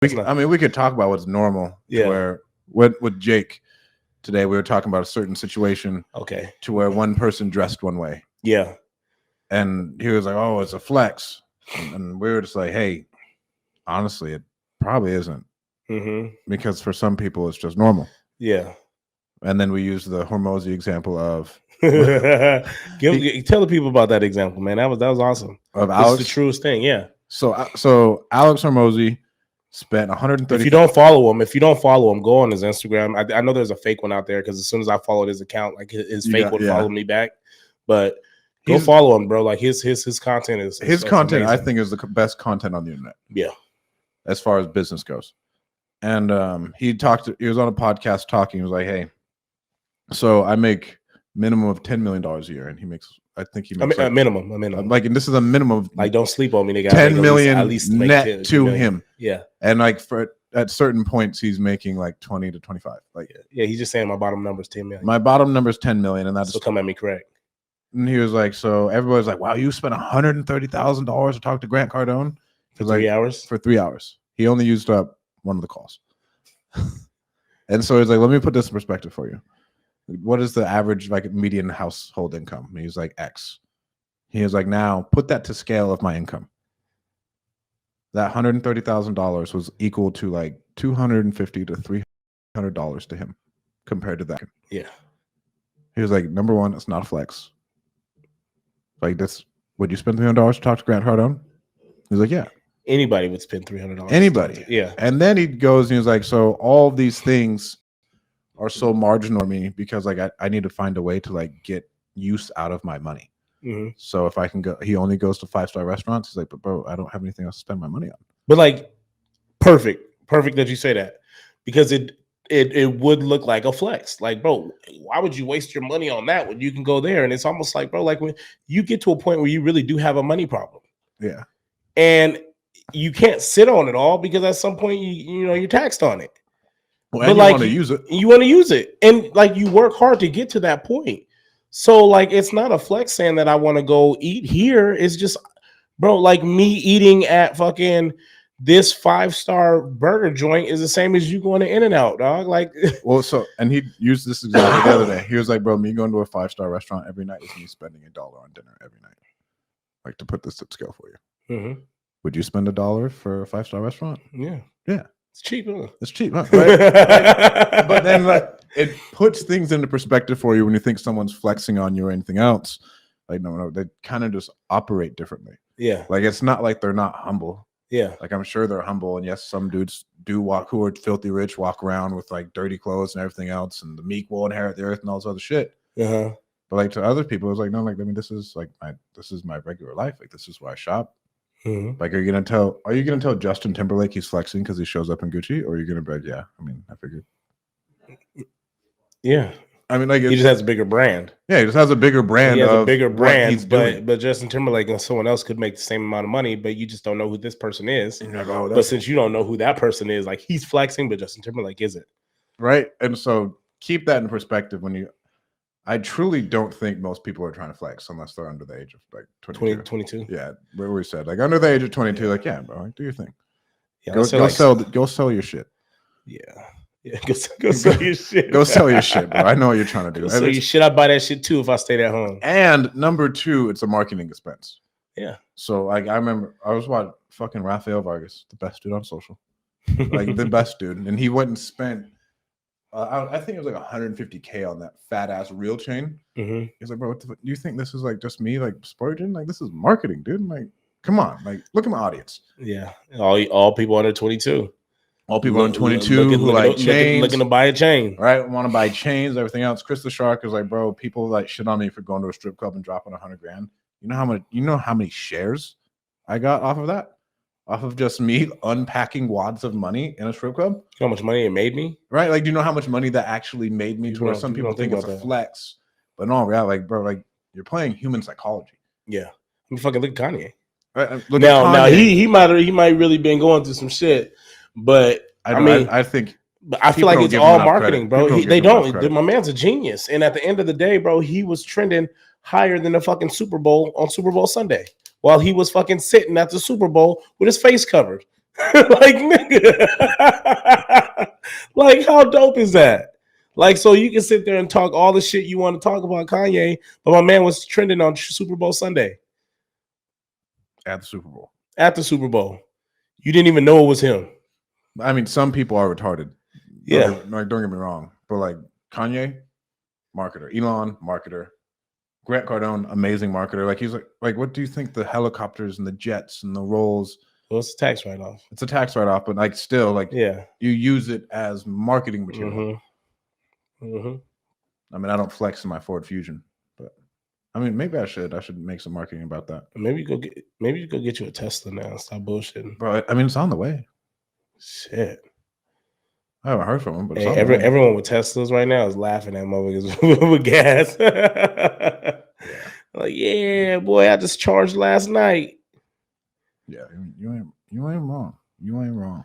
we could talk about what's normal. Yeah. Where with Jake today, we were talking about a certain situation. Okay. To where one person dressed one way. Yeah. And he was like, "Oh, it's a flex," and we were just like, "Hey, honestly, it probably isn't, because for some people it's just normal." Yeah. And then we used the Hormozy example of tell the people about that example, man. That was awesome. Of This Alex, is the truest thing. Yeah. So Alex Hormozy spent 130. If you don't follow him, go on his Instagram. I know there's a fake one out there because as soon as I followed his account, like his fake would follow me back. But go follow him, bro. Like his content is content. Amazing. I think is the best content on the internet. Yeah, as far as business goes. And he was on a podcast talking. He was like, "Hey, so I make minimum of $10 million a year," and he makes. I think he makes a minimum. Like, and this is a minimum of like, don't sleep on me, nigga. 10 million at least net 10 to million. him. Yeah, and like at certain points, he's making like 20 to 25. Like, yeah, he's just saying my bottom number is 10 million. My bottom number is 10 million, and that's so come at me correct. And he was like, so everybody's like, "Wow, you spent $130,000 to talk to Grant Cardone for 3 hours." For 3 hours, he only used up one of the calls. And so he's like, "Let me put this in perspective for you. What is the average like median household income?" And he's like, "X." He was like, "Now put that to scale of my income. That $130,000 was equal to like $250 to $300 to him compared to that." Yeah. He was like, "Number one, it's not a flex. Like, this, would you spend $300 to talk to Grant Cardone?" He's like, "Yeah." Anybody would spend $300. Anybody. Yeah. And then he goes and he's like, "So all of these things are so marginal to me because like I need to find a way to like get use out of my money. So if I can go," he only goes to 5-star restaurants. He's like, "But bro, I don't have anything else to spend my money on." But like, perfect that you say that, because it would look like a flex. Like, bro, why would you waste your money on that when you can go there? And it's almost like, bro, like when you get to a point where you really do have a money problem. Yeah. And you can't sit on it all because at some point you're taxed on it. Well, but like, you want to use it. And like, you work hard to get to that point. So like, it's not a flex saying that I want to go eat here. It's just, bro, like me eating at fucking this 5-star burger joint is the same as you going to In-N-Out, dog. Like, well, so, and he used this example the other day. He was like, "Bro, me going to a 5-star restaurant every night is me spending $1 on dinner every night." Like, to put this at scale for you. Would you spend $1 for a 5-star restaurant? Yeah. Yeah. It's cheap, huh? It's cheap, huh? Right? But then like, it puts things into perspective for you when you think someone's flexing on you or anything else. Like, no, they kind of just operate differently. Yeah. Like, it's not like they're not humble. Yeah. Like, I'm sure they're humble. And yes, some dudes who are filthy rich walk around with like dirty clothes and everything else. And the meek will inherit the earth and all this other shit. But like, to other people, it's like, no, like, I mean, this is my regular life. Like, this is where I shop. Like, are you gonna tell Justin Timberlake he's flexing because he shows up in Gucci, or are you gonna be like, "Yeah, I mean, I figured." Yeah, I mean, like, he just has a bigger brand. Yeah, he just has a bigger brand. He has a bigger brand, but Justin Timberlake and someone else could make the same amount of money, but you just don't know who this person is. Like, oh, but since you don't know who that person is, like, he's flexing, but Justin Timberlake isn't. Right, and so keep that in perspective when you. I truly don't think most people are trying to flex unless they're under the age of like 22. Yeah, where we said like under the age of 22, like, yeah, bro, like, do your thing. Yeah, go sell your shit. Yeah, go sell your shit. Go sell your shit, bro. I know what you're trying to do. So you should I buy that shit too if I stayed at home. And number 2, it's a marketing expense. Yeah. So like, I remember I was watching fucking Rafael Vargas, the best dude on social, like the best dude, and he went and spent. I think it was like $150K on that fat ass reel chain. He's like, "Bro, do you think this is like just me like splurging? Like, this is marketing, dude. Like, come on, like, look at my audience." Yeah, all people under 22. All people under 22 who like chains, looking to buy a chain, right? Want to buy chains, everything else. Chris the Shark is like, "Bro, people like shit on me for going to a strip club and dropping $100,000. You know how many shares I got off of that? Off of just me unpacking wads of money in a strip club. You know how much money it made me? Right? Like, do you know how much money that actually made me? To where some people think it's a flex, but no, yeah, like, bro, like, you're playing human psychology. Yeah, I mean, fucking look at Kanye. Right? Now he might really been going through some shit, but I think. But I feel like it's all marketing, bro. They don't. My man's a genius, and at the end of the day, bro, he was trending higher than the fucking Super Bowl on Super Bowl Sunday, while he was fucking sitting at the Super Bowl with his face covered. Like, nigga, like, how dope is that? Like, so you can sit there and talk all the shit you want to talk about Kanye, but my man was trending on Super Bowl Sunday at the Super Bowl. at the Super Bowl. You didn't even know it was him. I mean, some people are retarded. Yeah. Don't get me wrong, but like Kanye, marketer. Elon, marketer. Grant Cardone, amazing marketer. Like he's like, what do you think the helicopters and the jets and the rolls? Well, it's a tax write-off. It's a tax write-off, but like still, like Yeah, you use it as marketing material. I mean, I don't flex in my Ford Fusion, but I mean, maybe I should. I should make some marketing about that. Maybe you go get you a Tesla now. Stop bullshitting, Bro, I mean, it's on the way. Shit. I haven't heard from him, but hey, everyone with Teslas right now is laughing at motherfuckers with gas. Like, yeah, boy, I just charged last night. Yeah, you ain't wrong. You ain't wrong.